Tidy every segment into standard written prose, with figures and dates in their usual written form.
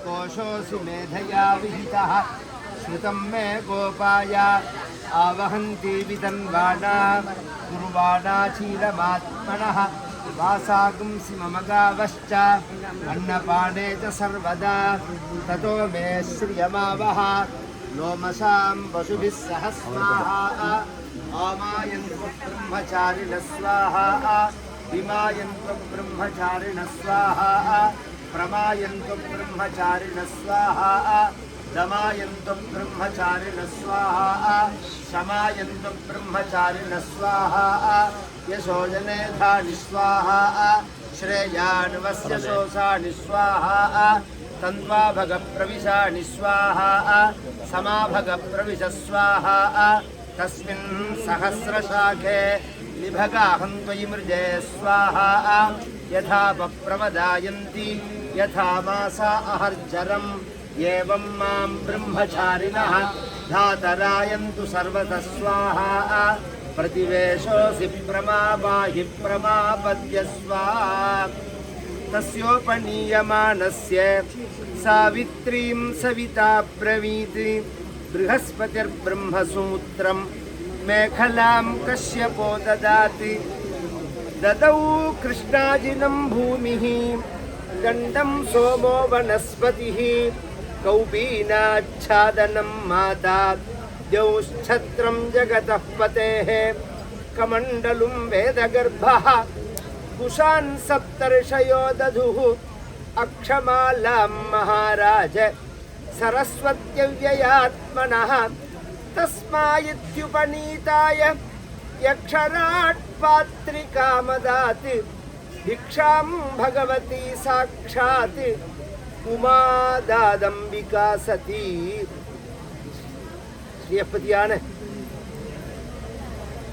कोशोऽसि मेधया विहितः श्रुतं मे गोपाय आवहन्ति वितन्वाना कुर्वाणाचीलमात्मनः वासागुंसि मम गावश्च अन्नपाने च सर्वदा ततो मे श्रियमावह लोमसां पशुभिः सह स्वाहा आमायन्तु ब्रह्मचारिणः स्वाहा विमायन्तु ब्रह्मचारिणः स्वाहा प्रमायन्तु ब्रह्मचारिणः स्वाहा दमायन्तु ब्रह्मचारिणः स्वाहा शमायन्तु ब्रह्मचारिणः स्वाहा यशोजनेधानि स्वाहा श्रेयान्वस्य शोषाणि स्वाहा तन्वा भगप्रविशानि स्वाहा समाभगप्रविश स्वाहा तस्मिन् सहस्रशाखे निभगाहं त्वयि मृजे स्वाहा यथा पप्रवदायन्ति यथा मासा अहर्जरम् एवं मां ब्रह्मचारिणः धातरायन्तु सर्वतः स्वाहा प्रतिवेशोऽसि प्रमापाहि प्रमापद्य स्वाहा तस्योपनीयमानस्य सावित्रीं सविता ब्रवीत् बृहस्पतिर्ब्रह्मसूत्रं मेखलां कश्यपो ददाति ददौ कृष्णाजिनं भूमिः गण्डं सोमो वनस्पतिः कौपीनाच्छादनं माता द्यौश्छत्रं जगतः पतेः कमण्डलुं वेदगर्भः कुशान् सप्तर्षयो दधुः अक्षमालां महाराज सरस्वत्यव्ययात्मनः तस्मायित्युपनीताय यक्षराट् पात्रिकामदात् भिक्षां भगवती साक्षात् उमा दादंबिका सती ஸ்ரீயப்பதியான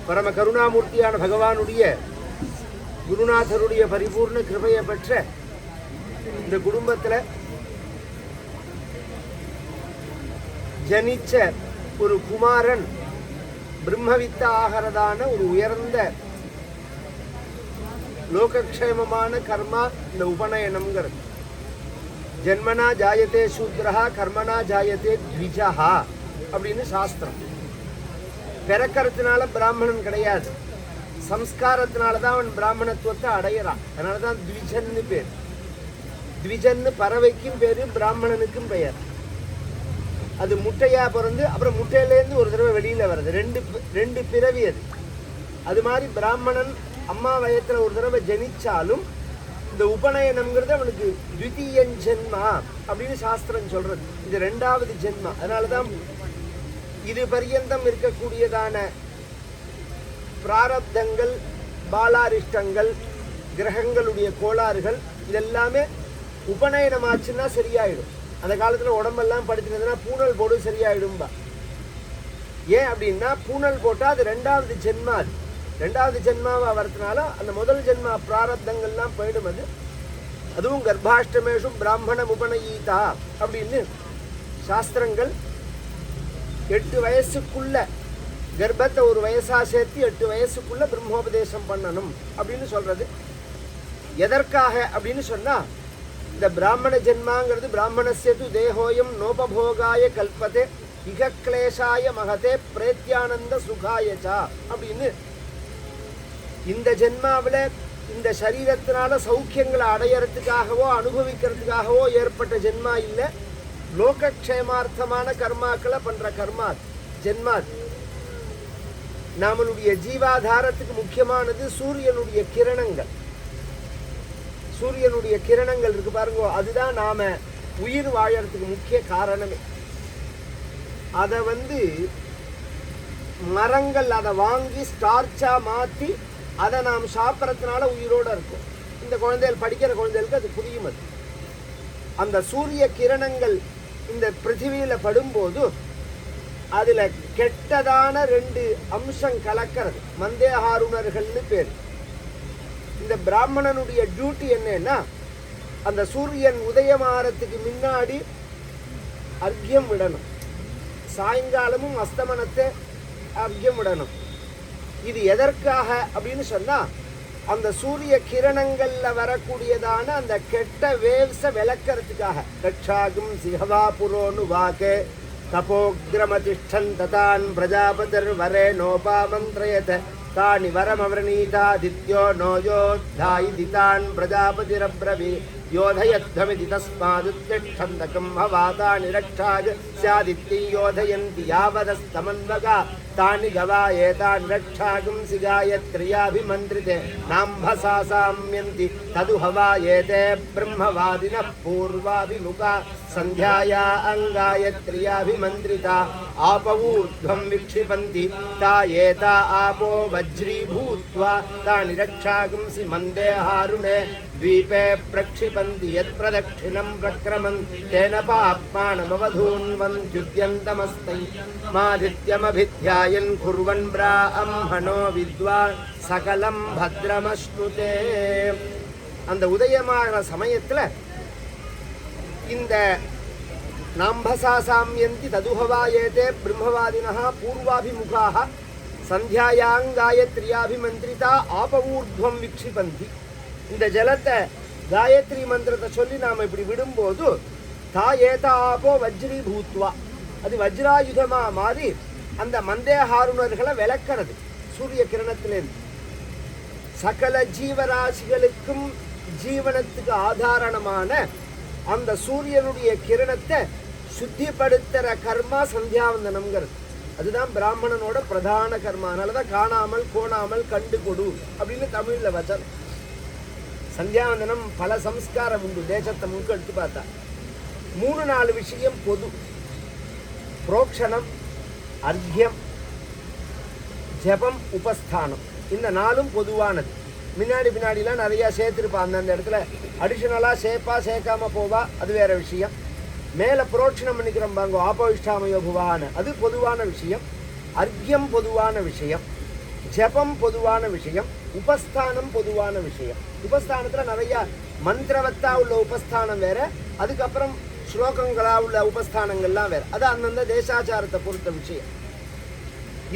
பரம கருணாமூர்த்தியான பகவானுடைய குருநாதருடைய பரிபூர்ண கிருபையை பெற்ற இந்த குடும்பத்தில் ஜனிச்ச ஒரு குமாரன் பிரம்மவித்த ஆகிறதான ஒரு உயர்ந்த லோகக்ஷேமமான கர்மா இந்த உபநயனம்ங்கிறது. ஜன்மனா ஜாயத்தே சூத்ரஹா கர்மனா ஜாயத்தே த்விஜஹா அப்படின்னு சாஸ்திரம். பிறக்கிறதுனால பிராமணன் கிடையாது, சம்ஸ்காரத்தினால தான் அவன் பிராமணத்துவத்தை அடையிறான். அதனால தான் த்விஜன்னு பேர். த்விஜன்னு பறவைக்கும் பேரு, பிராமணனுக்கும் பெயர். அது முட்டையா பிறந்து அப்புறம் முட்டையிலேருந்து ஒரு தடவை வெளியில வருது, ரெண்டு பிறவி அது. அது மாதிரி பிராமணன் அம்மா வயத்துல ஒரு தடவை ஜனிச்சாலும் இந்த உபநயனம்ங்கிறது அவனுக்கு த்விதீயன் ஜென்மா அப்படின்னு சாஸ்திரம் சொல்றது. இது ரெண்டாவது ஜென்மா. அதனாலதான் இது பரியந்தம் இருக்கக்கூடியதான பிராரப்தங்கள், பாலாரிஷ்டங்கள், கிரகங்களுடைய கோளாறுகள் இதெல்லாமே உபநயனமாச்சுன்னா சரியாயிடும். அந்த காலத்துல உடம்பெல்லாம் படுத்தினதுன்னா பூனல் போடு சரியாயிடும்பா. ஏன் அப்படின்னா பூனல் போட்டா அது ரெண்டாவது ஜென்மா. அது ரெண்டாவது ஜென்மாவா வரதுனால அந்த முதல் ஜென்மா பிராரப்தங்கள்லாம் போயிடும். அதுவும் கர்ப்பாஷ்டமேஷும் பிராமணம் உபநயீதா அப்படின்னு சாஸ்திரங்கள் 8 வயசுக்குள்ள கர்ப்பத்தை ஒரு வயசா சேர்த்து 8 வயசுக்குள்ள பிரம்மோபதேசம் பண்ணணும் அப்படின்னு சொல்றது. எதற்காக அப்படின்னு சொன்னா, இந்த பிராமண ஜென்மாங்கிறது பிராமணஸ்யது தேகோயம் நோபபோகாய கல்பதே இக கிளேஷாய மகதே பிரேத்யானந்த சுகாயச்சா அப்படின்னு இந்த ஜென்மாவில் இந்த சரீரத்தினால சௌக்கியங்களை அடையறதுக்காகவோ அனுபவிக்கிறதுக்காகவோ ஏற்பட்ட ஜென்மா இல்லை, லோகக்ஷேமார்த்தமான கர்மாக்களை பண்ற கர்மா ஜென்மா. நம்மளுடைய ஜீவாதாரத்துக்கு முக்கியமானது சூரியனுடைய கிரணங்கள். சூரியனுடைய கிரணங்கள் இருக்கு பாருங்க, அதுதான் நாம உயிர் வாழறதுக்கு முக்கிய காரணமே. அதை மரங்கள் அதை வாங்கி ஸ்டார்ச்சா மாற்றி அதை நாம் சாப்பிட்றதுனால உயிரோடு இருக்கும். இந்த குழந்தைகள் படிக்கிற குழந்தைகளுக்கு அது புரியும். அது அந்த சூரிய கிரணங்கள் இந்த பிருத்திவியில் படும்போது அதில் கெட்டதான 2 அம்சம் கலக்கிறது, மந்தேஹாருணர்கள்னு பேர். இந்த பிராமணனுடைய டியூட்டி என்னன்னா, அந்த சூரியன் உதயமாறத்துக்கு முன்னாடி அர்க்கியம் விடணும், சாயங்காலமும் அஸ்தமனத்தை அர்க்கியம் விடணும். இது எதற்காக அப்படின்னு சொன்னா, அந்த சூரிய கிரணங்கள்ல வரக்கூடியதான அந்த கெட்ட வேவ்ஸை விளக்கிறதுக்காக ரக்ஷாகும் சிஹவா புரோனு வாக்கு தபோக்ரமதிஷ்டன் ததான் பிரஜாபதிர் வரே நோபாமந்திரயத தானி வரமவரணீதாதித்யோ நோயோத்தாயி திதான் பிரஜாபதிரப்ரவி योधयध्वमिति तस्मादुत्तिष्ठन्तकं हवातानि रक्षाय स्यादित्ति योधयन्ति यावदस्तमन्वगा तानि गवायेतानि रक्षागुंसि गायत्र्याभिमन्त्रिते नाम्भसा साम्यन्ति तदु हवायेते ब्रह्मवादिनः पूर्वाभिमुखा सन्ध्याया अङ्गायत्र्याभिमन्त्रिता आपवूर्ध्वं विक्षिपन्ति ता एता आपो वज्रीभूत्वा तानि रक्षागुंसि मन्दे हारुणे द्वीपे प्रक्षिपन्ति यत्प्रदक्षिणं प्रक्रमन् तेन पाप्मानमवधून्वन्त्युद्यन्तमस्तै मादित्यमभिध्यायन् कुर्वन् ब्राह्मणो विद्वान् सकलं भद्रमश्नुते அந்த உதயமான சமயத்துல இந்த நாம்பசா சாம்யந்தி ததுஹவாயேதே பிரம்மவாதினः பூர்வாபிமுகாः சந்தியாயாங் காயத்ரியாபிமந்திரிதா ஆபவூர்த்வம் விக்ஷிபந்தி இந்த ஜலத்தை காயத்ரி மந்திரத்தை சொல்லி நாம் இப்படி விடும்போது தா ஏதா ஆபோ வஜ்ரி பூத்வா அது வஜ்ராயுதமா மாறி அந்த மந்தேஹாருணர்களை விளக்கிறது சூரிய கிரணத்திலிருந்து சகல ஜீவராசிகளுக்கும் ஜீவனத்துக்கு ஆதாரணமான அந்த சூரியனுடைய கிரணத்தை சுத்திப்படுத்துற கர்மா சந்தியாவந்தனம்ங்கிறது அதுதான் பிராமணனோட பிரதான கர்மா. அதனாலதான் காணாமல் கோணாமல் கண்டு கொடு அப்படின்னு தமிழ்ல வச்சது. சந்தியாவந்தனம் பல சம்ஸ்காரம் உண்டு தேசத்தை முழுக்க எடுத்து பார்த்தா 3-4 விஷயம் பொது. புரோக்ஷணம், அர்க்யம், ஜபம், உபஸ்தானம், இந்த 4ம் பொதுவானது. பின்னாடிலாம் நிறையா சேர்த்துருப்பா. அந்தந்த இடத்துல அடிஷனலாக சேர்ப்பா சேர்க்காம போவா, அது வேற விஷயம். மேலே புரோட்சணம் பண்ணிக்கிறோம் பாங்க ஆபோயிஷ்டாமயோ புவான்னு, அது பொதுவான விஷயம். அர்க்யம் பொதுவான விஷயம், ஜபம் பொதுவான விஷயம், உபஸ்தானம் பொதுவான விஷயம். உபஸ்தானத்தில் நிறையா மந்திரவத்தா உள்ள உபஸ்தானம் வேற, அதுக்கப்புறம் ஸ்லோகங்களா உள்ள உபஸ்தானங்கள்லாம் வேற. அது அந்தந்த தேசாச்சாரத்தை பொறுத்த விஷயம்.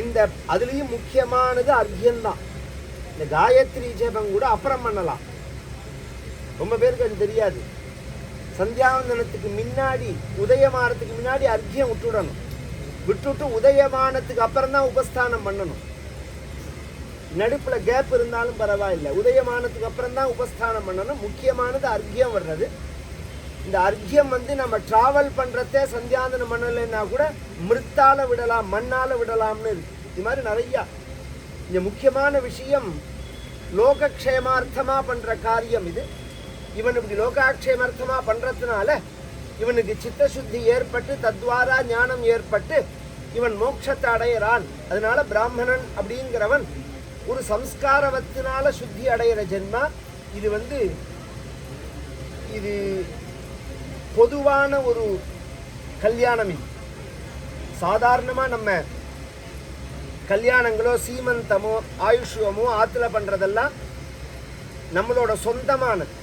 இந்த அதுலேயும் முக்கியமானது அர்க்யம்தான். இந்த காயத்ரி ஜபம் கூட அப்புறம் பண்ணலாம், ரொம்ப பேருக்கு அது தெரியாது. சந்தியாவந்தனத்துக்கு முன்னாடி உதயமானத்துக்கு முன்னாடி அர்க்யம் விட்டுடணும். விட்டுட்டு உதயமானத்துக்கு அப்புறம் தான் உபஸ்தானம் பண்ணணும். நடுப்புல கேப் இருந்தாலும் பரவாயில்லை, உதயமானத்துக்கு அப்புறம் தான் உபஸ்தானம் பண்ணணும். முக்கியமானது அர்க்யம் வர்றது. இந்த அர்க்யம் நம்ம டிராவல் பண்றதே சந்தியாவந்தனம் பண்ணலைன்னா கூட மிருத்தால விடலாம், மண்ணால விடலாம்னு இருக்கு. இது மாதிரி நிறையா. இந்த முக்கியமான விஷயம் லோகக்ஷேமார்த்தமா பண்ற காரியம் இது. இவன் இப்படி லோகாட்சேமார்த்தமா பண்றதுனால இவனுக்கு சித்தசுத்தி ஏற்பட்டு தத்வாரா ஞானம் ஏற்பட்டு இவன் மோட்சத்தை அடையிறான். அதனால பிராமணன் அப்படிங்கிறவன் ஒரு சம்ஸ்காரவத்தினால சுத்தி அடையிற ஜென்மா. இது பொதுவான ஒரு கல்யாணம். இது சாதாரணமா நம்ம கல்யாணங்களோ சீமந்தமோ ஆயுஷ்யமோ ஆத்துல பண்றதெல்லாம் நம்மளோட சொந்தமானது.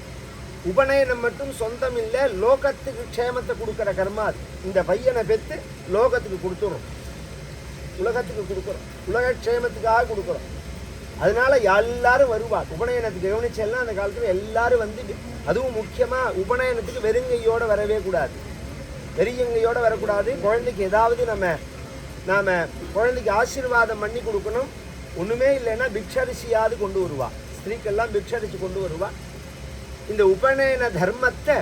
உபநயனம் மட்டும் சொந்தம் இல்லை, லோகத்துக்கு க்ஷேமத்தை கொடுக்குற கர்மா அது. இந்த பையனை பெற்று லோகத்துக்கு கொடுத்துறோம், உலகத்துக்கு கொடுக்குறோம், உலக க்ஷேமத்துக்காக கொடுக்குறோம். அதனால எல்லாரும் வருவார் உபநயனத்துக்கு. கவனிச்செல்லாம் அந்த காலத்துல எல்லாரும் வந்துட்டு, அதுவும் முக்கியமா உபநயனத்துக்கு வெறுங்கையோட வரவே கூடாது, வெறியங்கையோட வரக்கூடாது. குழந்தைக்கு ஏதாவது நாம குழந்தைக்கு ஆசீர்வாதம் பண்ணி கொடுக்கணும். ஒண்ணுமே இல்லைன்னா பிக்ஷரிசியாவது கொண்டு வருவா, ஸ்திரீக்கெல்லாம் பிக்ஷரிசி கொண்டு வருவா. இந்த உபநயன தர்மத்தை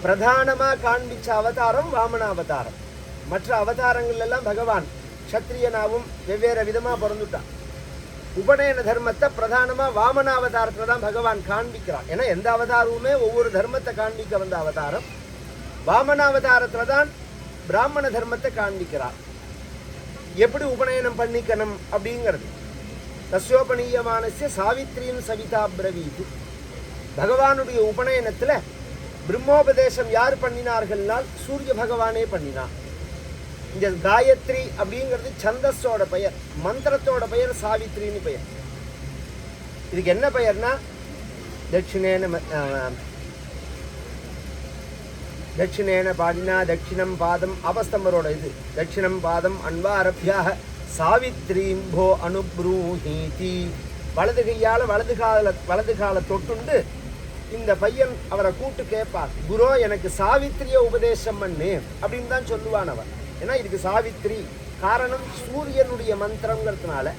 பிரதானமா காண்பிச்ச அவதாரம் வாமன அவதாரம். மற்ற அவதாரங்கள் எல்லாம் பகவான் க்ஷத்ரியனாவும் வெவ்வேறு விதமா பிறந்துட்டான். உபநயன தர்மத்தை பிரதானமா வாமன அவதாரத்துல தான் பகவான் காண்பிக்கிறான். ஏன்னா எந்த அவதாரமுமே ஒவ்வொரு தர்மத்தை காண்பிக்க வந்த அவதாரம். வாமன அவதாரத்துல தான் பிராமண தர்மத்தை காண்பிக்கிறார். எப்படி உபநயனம் பண்ணிக்கணும் அப்படிங்கிறது. தஸ்யோபநீயமானஸ்ய சாவித்ரியும் சவிதா பிரவீது. பகவானுடைய உபநயனத்துல பிரம்மோபதேசம் யார் பண்ணினார்கள்னால் சூரிய பகவானே பண்ணினார். இந்த காயத்ரி அப்படிங்கிறது சந்தஸோட பெயர், மந்திரத்தோட பெயர் சாவித்ரின்னு பெயர். இதுக்கு என்ன பெயர்னா தட்சிணேன பாடினா தட்சிணம் பாதம் அவஸ்தம்பரோட இது. தட்சிணம் பாதம் அன்வாரபியாக சாவித்ரீம்போ அனுப்ரூஹீதி. வலது கையால் வலது கால தொட்டுண்டு இந்த பையன் அவரை கூட்டு கேட்பார், குரு எனக்கு சாவித்திரிய உபதேசம் பண்ணு அப்படின்னு தான் சொல்லுவான் அவன். ஏன்னா இதுக்கு சாவித்திரி காரணம் சூரியனுடைய மந்திரங்கிறதுனால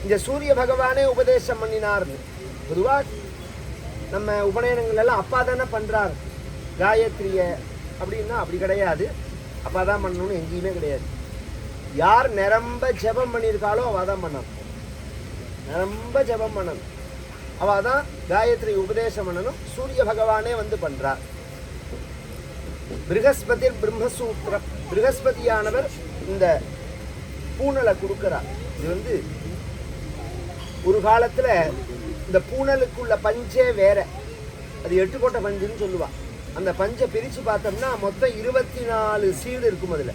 இந்த சூரிய பகவானே உபதேசம் பண்ணினார்னு. பொதுவாக நம்ம உபநயனங்கள் எல்லாம் அப்பா தானே பண்ணுறார் காயத்ரிய அப்படின்னா, அப்படி கிடையாது. அப்பா தான் பண்ணணும்னு எங்கேயுமே கிடையாது. யார் நிரம்ப ஜபம் பண்ணியிருக்காளோ அவள் தான் பண்ணணும், நிரம்ப ஜபம் பண்ணணும், அவள் தான் காயத்ரி உபதேசம் பண்ணணும். சூரிய பகவானே வந்து பண்ணுறார். ப்ரஹஸ்பதி பிரம்மசூத்திரம், ப்ரஹஸ்பதியானவர் இந்த பூனலை கொடுக்கிறார். இது வந்து ஒரு காலத்தில் இந்த பூனலுக்குள்ள பஞ்சே வேற, அது 8 கோட்டை பஞ்சுன்னு சொல்லுவாள். அந்த பஞ்சை பிரித்து பார்த்தோம்னா மொத்தம் 24 சீடு இருக்கும். அதில்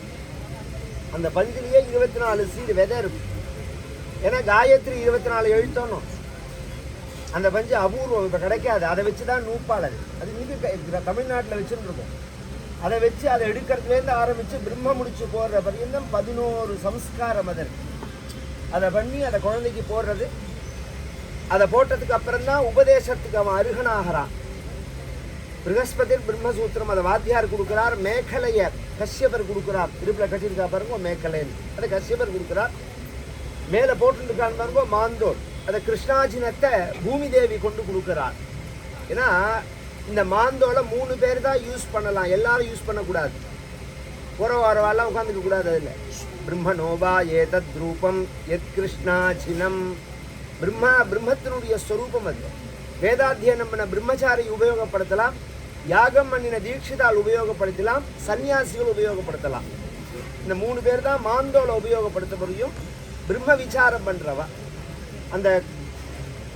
அந்த பஞ்சிலேயே 24 சீடு விதை இருக்கும். ஏன்னா காயத்ரி 24 எழுத்தணும். அந்த பஞ்சு அபூர்வம், இப்போ கிடைக்காது. அதை வச்சு தான் நூப்பாளர், அது மிக தமிழ்நாட்டில் வச்சுன்னு இருக்கும். அதை வச்சு அதை எடுக்கிறதுலேருந்து ஆரம்பித்து பிரம்ம முடிச்சு போடுற பரியந்தம் 11 சம்ஸ்காரம் அது. அதை பண்ணி அதை குழந்தைக்கு போடுறது. அதை போட்டதுக்கு அப்புறம்தான் உபதேசத்துக்கு அவன் அருகனாகிறான். ப்ரஹஸ்பதி பிரம்மசூத்திரம் அதை வாத்தியார் கொடுக்குறார். மேகலையை கஷ்யபர் கொடுக்குறார். இடுப்பில் கட்டியிருக்கா பாருங்க மேகலைன்னு, அதை கஷ்யபர் கொடுக்குறார். மேலே போட்டுருக்கான்னு பாருங்க மாந்தோர், அதை கிருஷ்ணாஜினத்தை பூமி தேவி கொண்டு கொடுக்குறார். ஏன்னா இந்த மாந்தோல 3 பேர் தான் யூஸ் பண்ணலாம், எல்லாரும் யூஸ் பண்ணக்கூடாது. வரவாரெல்லாம் உட்காந்துக்க கூடாது. அதில் பிரம்மனோபா ஏதத் ரூபம் எத் கிருஷ்ணாஜினம், பிரம்மத்தினுடைய ஸ்வரூபம் அது. வேதாத்தியனம் பண்ண பிரம்மச்சாரி உபயோகப்படுத்தலாம், யாகம் பண்ணின தீட்சிதால் உபயோகப்படுத்தலாம், சன்னியாசிகள் உபயோகப்படுத்தலாம். இந்த 3 பேர் தான் மாந்தோலை உபயோகப்படுத்த முடியும். பிரம்ம விசாரம் பண்ணுறவா அந்த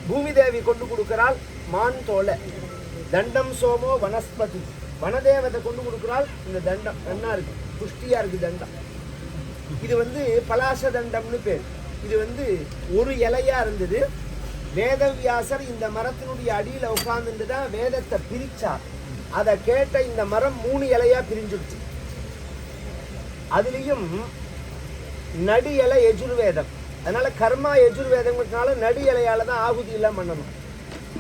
பூமி தேவி கொண்டு கொடுக்குறாள் மாந்தோலை. தண்டம் சோமோ வனஸ்பதி, வனதேவதை கொண்டு கொடுக்குறாள். இந்த தண்டம் நல்லா இருக்கு, புஷ்டியாக இருக்குது தண்டம். இது வந்து பலாச தண்டம்னு பேர். இது வந்து ஒரு இலையாக இருந்தது. வேதவியாசர் இந்த மரத்தினுடைய அடியில் உட்கார்ந்துட்டு தான் வேதத்தை பிரித்தார். அதை கேட்ட இந்த மரம் 3 இலையாக பிரிஞ்சுடுச்சு. அதுலேயும் நடு இலை எஜுர்வேதம், அதனால கர்மா எஜுர்வேதங்கிறதுனால நடு இலையால் தான் ஆகுதி எல்லாம் பண்ணணும்.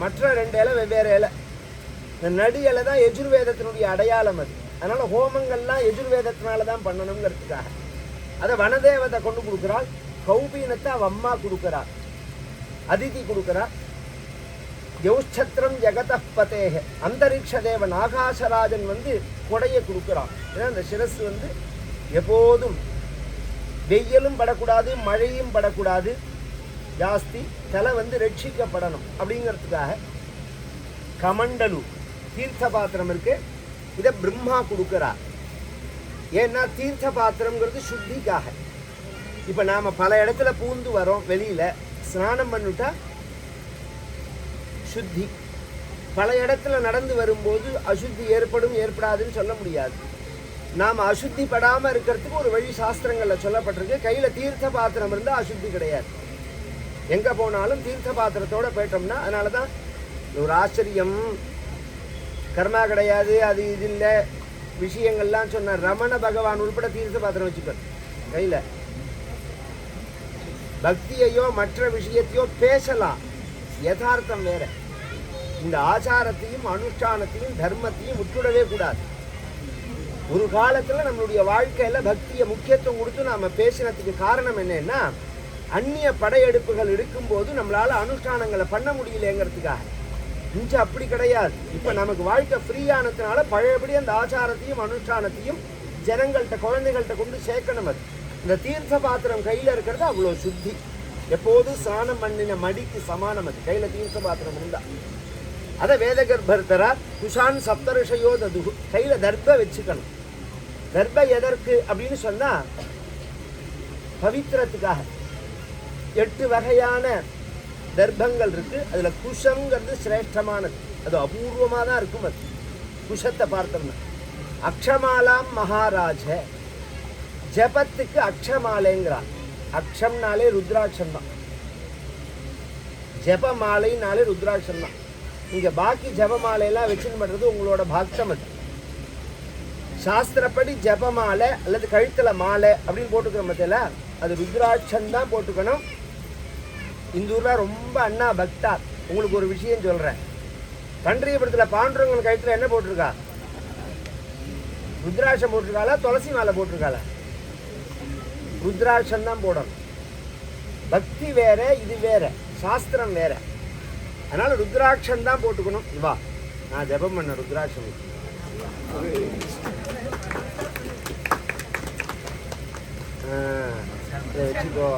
மற்ற 2 இலை வெவ்வேறு இலை. இந்த நடு இலை தான் எஜுர்வேதத்தினுடைய அடையாளம். அது அதனால ஹோமங்கள்லாம் எஜுர்வேதத்தினால தான் பண்ணணுங்கிறதுக்காக அதை வனதேவதை கொண்டு கொடுக்குறாள். கௌபீனத்தை அவ அம்மா கொடுக்குறாள், அதிதி கொடுக்குறாள். யௌஷ்சத்திரம் ஜெகதப்பதேக, அந்தரிக்ஷ தேவன் ஆகாசராஜன் வந்து கொடையை கொடுக்குறான். ஏன்னா அந்த சிரசு வந்து எப்போதும் வெயிலும் படக்கூடாது, மழையும் படக்கூடாது, ஜாஸ்தி தலை வந்து ரட்சிக்கப்படணும் அப்படிங்கிறதுக்காக கமண்டலு தீர்த்த பாத்திரம் இருக்கு. இதை பிரம்மா கொடுக்குறார். ஏன்னா தீர்த்த பாத்திரம்ங்கிறது சுத்திக்காக. இப்போ நாம் பல இடத்துல பூந்து வரோம், வெளியில் ஸ்நானம் பண்ணிட்டா சுத்தி. பல இடத்துல நடந்து வரும்போது அசுத்தி ஏற்படும் ஏற்படாதுன்னு சொல்ல முடியாது. நாம் அசுத்தி படாமல் இருக்கிறதுக்கு ஒரு வழி சாஸ்திரங்களில் சொல்லப்பட்டிருக்கு. கையில் தீர்த்த பாத்திரம் இருந்தால் அசுத்தி கிடையாது. எங்கே போனாலும் தீர்த்த பாத்திரத்தோடு போயிட்டோம்னா, அதனால தான் ஒரு ஆச்சரியம், கர்மா கிடையாது அது இது இல்லை விஷயங்கள்லாம் சொன்ன ரமண பகவான் உள்பட தீர்த்த பாத்திரம் வச்சுப்பார் கையில். பக்தியையோ மற்ற விஷயத்தையோ பேசலாம், யதார்த்தம் வேற. இந்த ஆச்சாரத்தையும் அனுஷ்டானத்தையும் தர்மத்தையும் விட்டுடவே கூடாது. ஒரு காலத்தில் நம்மளுடைய வாழ்க்கையில் பக்தியை முக்கியத்துவம் கொடுத்து நாம் பேசினதுக்கு காரணம் என்னன்னா, அந்நிய படையெடுப்புகள் இருக்கும்போது நம்மளால் அனுஷ்டானங்களை பண்ண முடியலங்கிறதுக்காக. இங்கே அப்படி கிடையாது. இப்போ நமக்கு வாழ்க்கை ஃப்ரீயானதுனால பழையபடி அந்த ஆச்சாரத்தையும் அனுஷ்டானத்தையும் ஜனங்கள்கிட்ட குழந்தைகள்கிட்ட கொண்டு சேர்க்கணும். அது இந்த தீர்த்த பாத்திரம் கையில் இருக்கிறது அவ்வளோ சுத்தி. எப்போதும் ஸ்நானம் பண்ணின மடிக்கு சமானம். அது கையில் தீர்த்த பாத்திரம் இருந்தால் அதை வேதகர்பர் தரார். குஷான் சப்தரிஷயோ ததுகு, கையில் தர்ப வச்சுக்கணும். தர்ப எதற்கு அப்படின்னு சொன்னால் பவித்திரத்துக்காக. 8 வகையான தர்ப்பங்கள் இருக்கு. அதில் குஷங்கிறது சிரேஷ்டமானது, அது அபூர்வமாக தான் இருக்கும். அது குஷத்தை பார்த்தோம்னா அக்ஷமாலாம் மகாராஜ, ஜபத்துக்கு அக்ஷமாலைங்கிறார். அக்ஷம்னாலே ருத்ராட்சம் தான், ஜபமாலைனாலே ருத்ராட்சம் தான். இங்கே பாக்கி ஜபமாலையெல்லாம் வச்சுன்னு பண்ணுறது உங்களோட பக்தம். அது சாஸ்திரப்படி ஜபமாலை அல்லது கழுத்தில் மாலை அப்படின்னு போட்டுக்கிற மத்தியில் அது ருத்ராட்சம் தான் போட்டுக்கணும். இந்த ஊரில் ரொம்ப அண்ணா பக்தா. உங்களுக்கு ஒரு விஷயம் சொல்கிறேன். பன்றியபுரத்தில் பாண்டுரங்கன் கழுத்தில் என்ன போட்டிருக்கா? ருத்ராட்சம் போட்டிருக்காளா, துளசி மாலை போட்டிருக்காளா? ருத்ராட்சம் தான் போடணும். பக்தி வேற, இது வேற, சாஸ்திரம் வேற. அதனால ருத்ராட்சம் தான் போட்டுக்கணும். வா, நான் ஜபம் பண்ண ருத்ராட்சம் வச்சுக்கோ.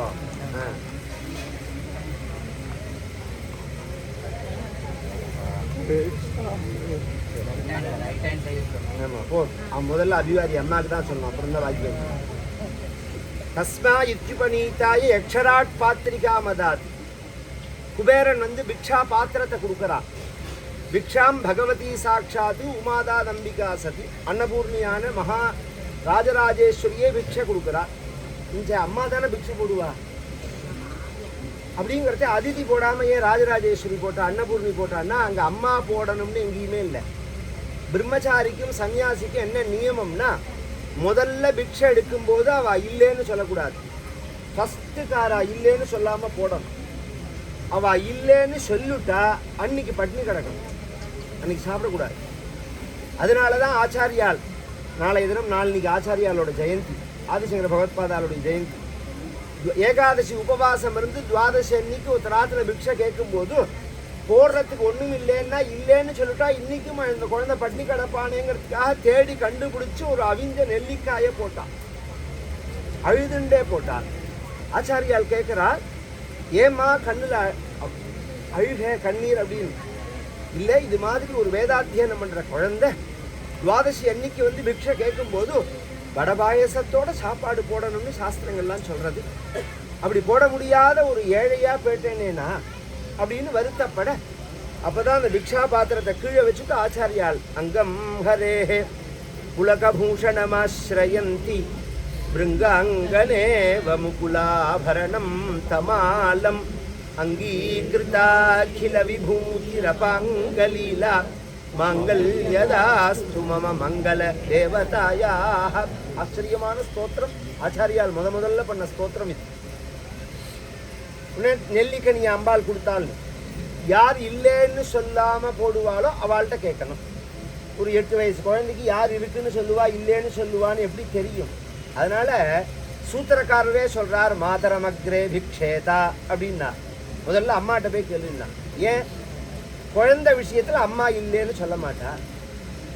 ஆமா போ. முதல்ல அபிவாதி அம்மாவுக்கு தான் சொல்லணும், அப்புறம் தான் வாக்கியம். தஸ்மா யுத்யுபநீதாய யக்ஷராட் பாத்திரிகா மதாத். குபேரன் வந்து பிக்ஷா பாத்திரத்தை கொடுக்குறான். பிக்ஷாம் பகவதி சாட்சாத்து உமாதா நம்பிகா சதி. அன்னபூர்ணியான மகா ராஜராஜேஸ்வரியே பிக்ஷை கொடுக்குறா. இங்க அம்மா தானே பிக்ஷை போடுவா. அப்படிங்கிறத அதிதி போடாமல் ஏன் ராஜராஜேஸ்வரி போட்டா, அன்னபூர்ணி போட்டான்னா அங்கே அம்மா போடணும்னு எங்கேயுமே இல்லை. பிரம்மச்சாரிக்கும் சன்னியாசிக்கும் என்ன நியமம்னா, முதல்ல பிக்ஷை எடுக்கும்போது அவள் இல்லைன்னு சொல்லக்கூடாது. ஃபஸ்ட்டு காரா இல்லைன்னு சொல்லாமல் போடணும். அவள் இல்லைன்னு சொல்லிட்டா அன்னைக்கு பட்னி கிடக்கணும், அன்னைக்கு சாப்பிடக்கூடாது. அதனால தான் ஆச்சாரியால் நாளைய தினம் நாளைக்கு ஆச்சாரியாலோட ஜெயந்தி, ஆதிசங்கர பகவத்பாதாலோடைய ஜெயந்தி. ஏகாதசி உபவாசம் இருந்து துவாதசி அன்னைக்கு ஒரு ராத்திர பிக்ஷை கேட்கும்போது போடுறதுக்கு ஒன்றும் இல்லைன்னா இல்லைன்னு சொல்லிட்டா இன்றைக்கும் இந்த குழந்தை பட்னி கிடப்பானேங்கிறதுக்காக தேடி கண்டுபிடிச்சி ஒரு அவிஞ்ச நெல்லிக்காயை போட்டான், அழுதுண்டே போட்டார். ஆச்சாரியால் கேட்குறார், ஏம்மா கண்ணில் அழுக கண்ணீர் அப்படின்னு. இல்லை, இது மாதிரி ஒரு வேதாத்தியனம் பண்ணுற குழந்தை துவாதசி அன்னைக்கு வந்து பிக்ஷை கேட்கும்போது வடபாயசத்தோட சாப்பாடு போடணும்னு சாஸ்திரங்கள்லாம் சொல்கிறது. அப்படி போட முடியாத ஒரு ஏழையாக போயிட்டேனேனா அப்படின்னு வருத்தப்பட, அப்போதான் அந்த பிக்ஷா பாத்திரத்தை கீழே வச்சுட்டு ஆச்சாரியால் அங்கம் ஹரே புலகபூஷணமாஸ்ரயந்தி பிருங்காங்கனே வமுகுலாபரணம் தமாலம் அங்கீகிருதாகில விபூதிரபாங்கலீலா மங்கல்யதாஸ்து மம மங்கள தேவதாயாக. ஆச்சரியமான ஸ்தோத்திரம். ஆச்சாரியால் முதல்ல பண்ண ஸ்தோத்திரம் இது. நெல்லிக்கனி அம்பாள் கொடுத்தாள், யார் இல்லைன்னு சொல்லாம போடுவாளோ அவள்கிட்ட கேட்கணும். ஒரு 8 வயசு குழந்தைக்கு யார் இருக்குன்னு சொல்லுவா இல்லைன்னு சொல்லுவான்னு எப்படி தெரியும்? அதனால சூத்திரக்காரரே சொல்றார், மாதரமக்ரே பிக்ஷேதா அப்படின்னா முதல்ல அம்மாட்ட போய் கேளுன்னா. ஏன்? குழந்தை விஷயத்துல அம்மா இல்லைன்னு சொல்ல மாட்டா.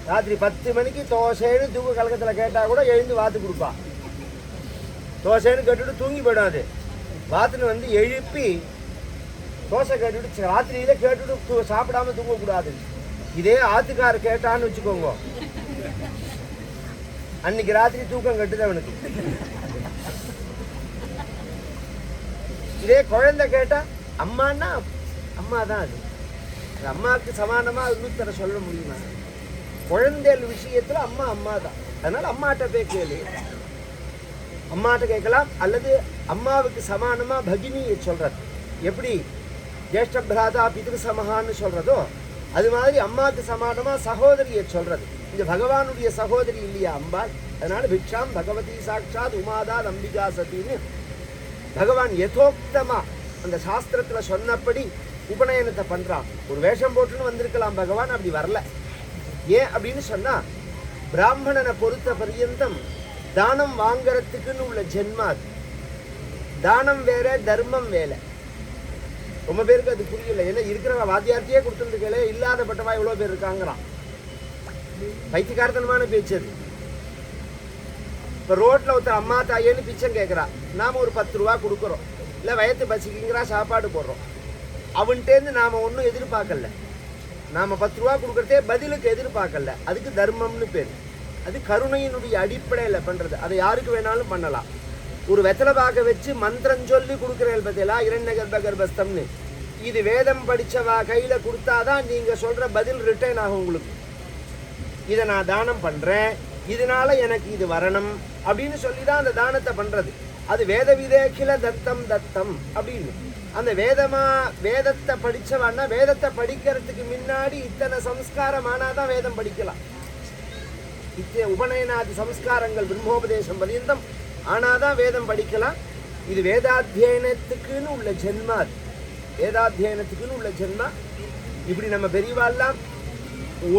ராத்திரி 10 மணிக்கு தோசைன்னு தூக்க கலக்கத்தில் கேட்டால் கூட எழுந்து வாத்து கொடுப்பா. தோசைன்னு கேட்டுட்டு தூங்கி போயிடாது. வாத்துன்னு வந்து எழுப்பி தோசை கேட்டுட்டு ராத்திரியில கேட்டுட்டு சாப்பிடாம தூங்கக்கூடாது. இதே ஆத்துக்கார கேட்டான்னு வச்சுக்கோங்க, அன்னைக்கு ராத்திரி தூக்கம் கட்டுது அவனுக்கு. இதே குழந்தை கேட்டா அம்மான்னா அம்மா தான். அது அம்மாவுக்கு சமானமா இன்னொருத்தர சொல்ல முடியுமா? குழந்தைகள் விஷயத்துல அம்மா அம்மா தான். அதனால அம்மாட்ட போய் கேளு, அம்மாட்ட கேட்கலாம். அல்லது அம்மாவுக்கு சமானமா பகினியை சொல்றது. எப்படி ஜேஷ்ட பிராதா பிதிரு சமஹான்னு சொல்றதோ அது மாதிரி அம்மாவுக்கு சமானமா சகோதரியை சொல்றது. இந்த பகவானுடைய சகோதரி இல்லையா அம்பாள்? அதனால பிக்ஷாம் பகவதி சாட்சாத் உமாதா நம்பிகா சத்தின்னு பகவான் யதோக்தமா அந்த சாஸ்திரத்துல சொன்னபடி உபநயனத்தை பண்றான். ஒரு வேஷம் போட்டுன்னு வந்திருக்கலாம் பகவான், அப்படி வரல. ஏன் அப்படின்னு சொன்னா, பிராமணனை பொறுத்த பரியந்தம் தானம் வாங்கறதுக்குன்னு உள்ள ஜென்மா அது. தானம் வேற, தர்மம் வேலை. ரொம்ப பேருக்கு அது புரியல. ஏன்னா இருக்கிறவ வாத்தியார்த்தியே கொடுத்துருக்கல, இல்லாதப்பட்டவா எவ்வளோ பேர் இருக்காங்கிறான். பைத்தியக்காரத்தனமான பேச்சு அது. இப்போ ரோட்டில் ஒருத்தர் அம்மா தாயேன்னு பிச்சை கேட்குறா, நாம் ஒரு 10 ரூபா கொடுக்குறோம், இல்லை வயத்து பசிக்குங்கிறா சாப்பாடு போடுறோம். அவன்கிட்டேருந்து நாம் ஒன்றும் எதிர்பார்க்கல. நாம் 10 ரூபா கொடுக்குறதே பதிலுக்கு எதிர்பார்க்கல. அதுக்கு தர்மம்னு பேர். அது கருணையினுடைய அடிப்படையில் பண்ணுறது. அதை யாருக்கு வேணாலும் பண்ணலாம். ஒரு வெத்தலை பாக்க வச்சு மந்திரம் சொல்லி கொடுக்குறேன் பார்த்தீங்களா, இரண்ய கர்ப்ப கர்ப்பஸ்தம்னு. இது வேதம் படித்தவா கையில் கொடுத்தாதான் நீங்கள் சொல்கிற பதில் ரிட்டர்ன் ஆகும் உங்களுக்கு. இதை நான் தானம் பண்ணுறேன், இதனால எனக்கு இது வரணும் அப்படின்னு சொல்லி தான் அந்த தானத்தை பண்ணுறது. அது வேத விதேகில தத்தம் தத்தம் அப்படின்னு. அந்த வேதத்தை படித்தவான்னா வேதத்தை படிக்கிறதுக்கு முன்னாடி இத்தனை சம்ஸ்காரம் ஆனாதான் வேதம் படிக்கலாம். உபநயனாதி சம்ஸ்காரங்கள் பிரம்மோபதேசம் பரியந்தம் ஆனாதான் வேதம் படிக்கலாம். இது வேதாத்தியனத்துக்குன்னு உள்ள ஜென்மா. வேதாத்தியனத்துக்குன்னு உள்ள ஜென்மா. இப்படி நம்ம பெரியவாள்லாம்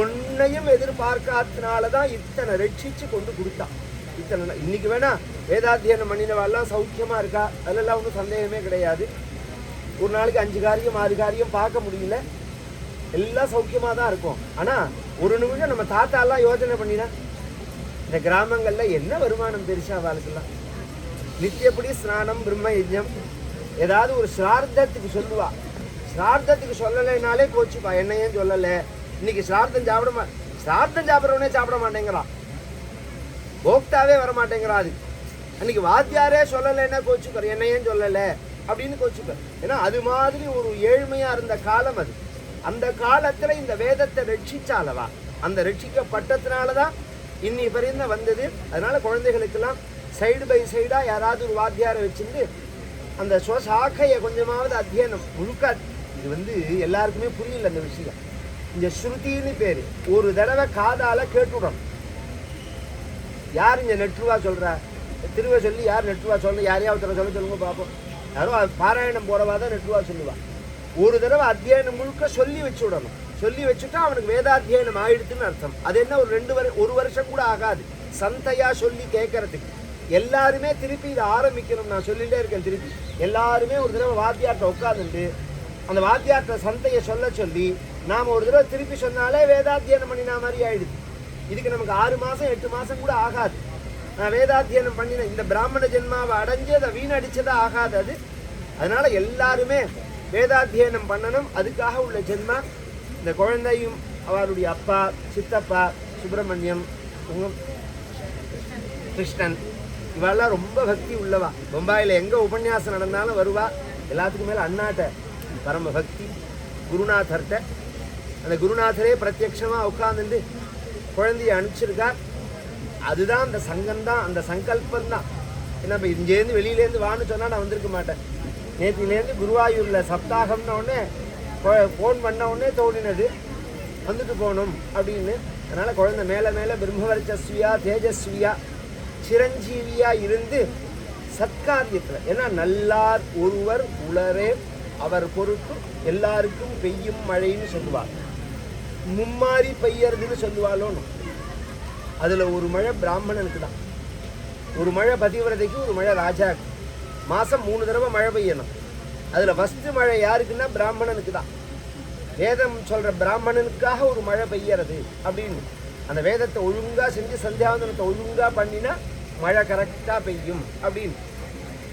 ஒன்னையும் எதிர்பார்க்காதனாலதான் இத்தனை ரட்சிச்சு கொண்டு கொடுத்தான். இத்தனை இன்னைக்கு வேணா வேதாத்தியனம் பண்ணினவாள்லாம் சௌக்கியமா இருக்கா, அதெல்லாம் ஒன்றும் சந்தேகமே கிடையாது. ஒரு நாளைக்கு 5 காரியம் 6 காரியம் பார்க்க முடியல, எல்லாம் சௌக்கியமா தான் இருக்கும். ஆனா ஒரு நிமிஷம் நம்ம தாத்தாலாம் யோசனை பண்ணினா இந்த கிராமங்கள்ல என்ன வருமானம் பெருசா வாழ்க்கலாம். நித்தியப்படி ஸ்நானம் பிரம்ம யஜ்ஞம், ஏதாவது ஒரு சிரார்த்தத்துக்கு சொல்லுவா, சிரார்த்தத்துக்கு சொல்லலைனாலே கோச்சுப்பா, என்ன ஏன் சொல்லலை, இன்னைக்கு சிரார்த்தம் சிரார்த்தம் சாப்பிட்றவனே சாப்பிட மாட்டேங்கிறான், போக்தாவே வர மாட்டேங்கிறான். அது அன்னைக்கு வாத்தியாரே சொல்லலைன்னா கோச்சுப்பார், என்ன ஏன் சொல்லலை அப்படின்னு கோச்சுப்பார். ஏன்னா அது மாதிரி ஒரு ஏழ்மையா இருந்த காலம் அது. அந்த காலத்துல இந்த வேதத்தை ரட்சிச்சாலவா, அந்த ரட்சிக்கப்பட்டதுனாலதான் இன்னி பரிந்த வந்தது. அதனால குழந்தைகளுக்கெல்லாம் சைடு பை சைடா யாராவது ஒரு வாத்தியாரை வச்சிருந்து அந்த ஸ்வசாக்கையை கொஞ்சமாவது அத்தியனம் முழுக்க. இது எல்லாருக்குமே புரியல அந்த விஷயம். இந்த ஸ்ருதின்னு பேரு, ஒரு தடவை காதால கேட்டுடணும். யார் இங்க நெட்ருவா சொல்றா, திருவ சொல்லி யார் நெட்ருவா சொல்ற, யாரையாவது சொல்லுங்க பார்ப்போம். யாரும் பாராயணம் போறவா தான் நெட்ருவா சொல்லுவா. ஒரு தடவை அத்தியாயம் முழுக்க சொல்லி வச்சு விடணும். சொல்லி வச்சுட்டா அவனுக்கு வேதாத்தியனம் ஆயிடுத்துன்னு அர்த்தம். அது என்ன ஒரு வருஷம் கூட ஆகாது சந்தையா சொல்லி கேட்கறதுக்கு. எல்லாருமே திருப்பி இதை ஆரம்பிக்கணும். நான் சொல்லிட்டே இருக்கேன் திருப்பி. எல்லாருமே ஒரு தடவை வாத்தியார்ட்ட உட்காந்துட்டு அந்த வாத்தியார்ட்ட சந்தையை சொல்ல சொல்லி நாம் ஒரு தடவை திருப்பி சொன்னாலே வேதாத்தியனம் பண்ணினா மாதிரி ஆயிடுது. இதுக்கு நமக்கு 6 மாதம் 8 மாதம் கூட ஆகாது. நான் வேதாத்தியனம் பண்ணின இந்த பிராமண ஜென்மாவை அடைஞ்சு அதை வீணடிச்சதா ஆகாது அது. அதனால எல்லாருமே வேதாத்தியனம் பண்ணணும். அதுக்காக உள்ள ஜென்மா. இந்த குழந்தையும் அவருடைய அப்பா சித்தப்பா சுப்பிரமணியம் கிருஷ்ணன் இவெல்லாம் ரொம்ப பக்தி உள்ளவா. பொம்பாயில் எங்கே உபன்யாசம் நடந்தாலும் வருவா. எல்லாத்துக்கும் மேலே அண்ணாட்ட பரம பக்தி, குருநாதர்கிட்ட. அந்த குருநாதரே பிரத்யட்சமாக உட்கார்ந்துட்டு குழந்தைய அனுப்பிச்சிருக்கார். அதுதான் அந்த சங்கம்தான், அந்த சங்கல்பந்தான். ஏன்னா இப்போ இங்கேருந்து வெளியிலேருந்து வான்னு சொன்னால் நான் வந்திருக்க மாட்டேன். நேற்றுலேருந்து குருவாயூரில் சப்தாகம்ன உடனே ஃபோன் பண்ண உடனே தோணினது வந்துட்டு போகணும் அப்படின்னு. அதனால் குழந்தை மேலே மேலே பிரம்மவர்ச்சஸ்வியா தேஜஸ்வியா சிரஞ்சீவியா இருந்து சத்காரியத்தில், ஏன்னா நல்லார் ஒருவர் உளரே அவர் பொருட்டு எல்லாருக்கும் பெய்யும் மழைன்னு சொல்லுவார். மும்மாரி பெய்யறதுன்னு சொல்லுவாளோன்னு. அதில் ஒரு மழை பிராமணனுக்கு தான், ஒரு மழை பதிவிரதைக்கு, ஒரு மழை ராஜாக்கு. மாதம் 3 தடவை மழை பெய்யணும். அதில் ஃபஸ்ட்டு மழை யாருக்குன்னா பிராமணனுக்கு தான். வேதம் சொல்கிற பிராமணனுக்காக ஒரு மழை பெய்யறது அப்படின்னு. அந்த வேதத்தை ஒழுங்காக செஞ்சு சந்தியாவந்தனத்தை ஒழுங்காக பண்ணினா மழை கரெக்டாக பெய்யும் அப்படின்னு.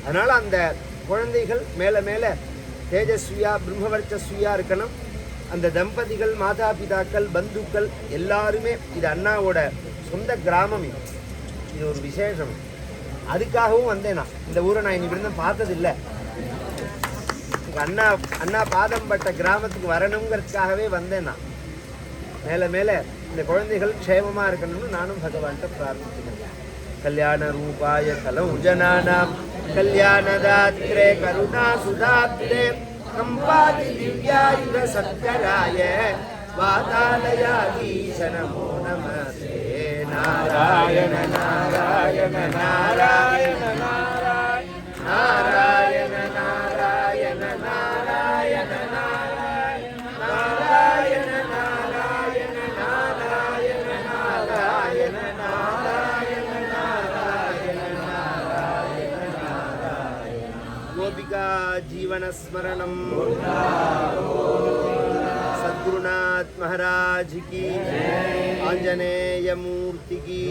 அதனால் அந்த குழந்தைகள் மேலே மேலே தேஜஸ்வியா பிரம்மவர்ச்சஸ்வியா இருக்கணும். அந்த தம்பதிகள் மாதா பிதாக்கள் பந்துக்கள் எல்லாருமே, இது அண்ணாவோட சொந்த கிராமம். இது ஒரு விசேஷம். அதுக்காகவும் வந்தேன் நான். இந்த ஊரை நான் இன்னைக்கு பார்த்ததில்லை. அண்ணா பாதம் பட்ட கிராமத்துக்கு வரணுங்கிறதுக்காகவே வந்தேன் நான். மேலே மேலே இந்த குழந்தைகள் க்ஷேமமாக இருக்கணும்னு நானும் பகவான்கிட்ட பிரார்த்திக்கிறேன். கல்யாண ரூபாய கலௌ ஜனானாம் கல்யாணதாத்ரே கருணா சுதாத்ரே கம்பாதி திவ்யாயுத சத்கராய வாதாலயாதீச நமோ நமஸ்தே. நாராயண நாராயண நாராயண நாராயண நாராயண நாராயண நாராயண நாராயண நாராயண நாராயண நாராயண நாராயண நாராயண நாராயண நாராயண. கோபிகா ஜீவனஸ்மரணம். सद्गुरुनाथ महाराज की, आंजनेय मूर्ति की।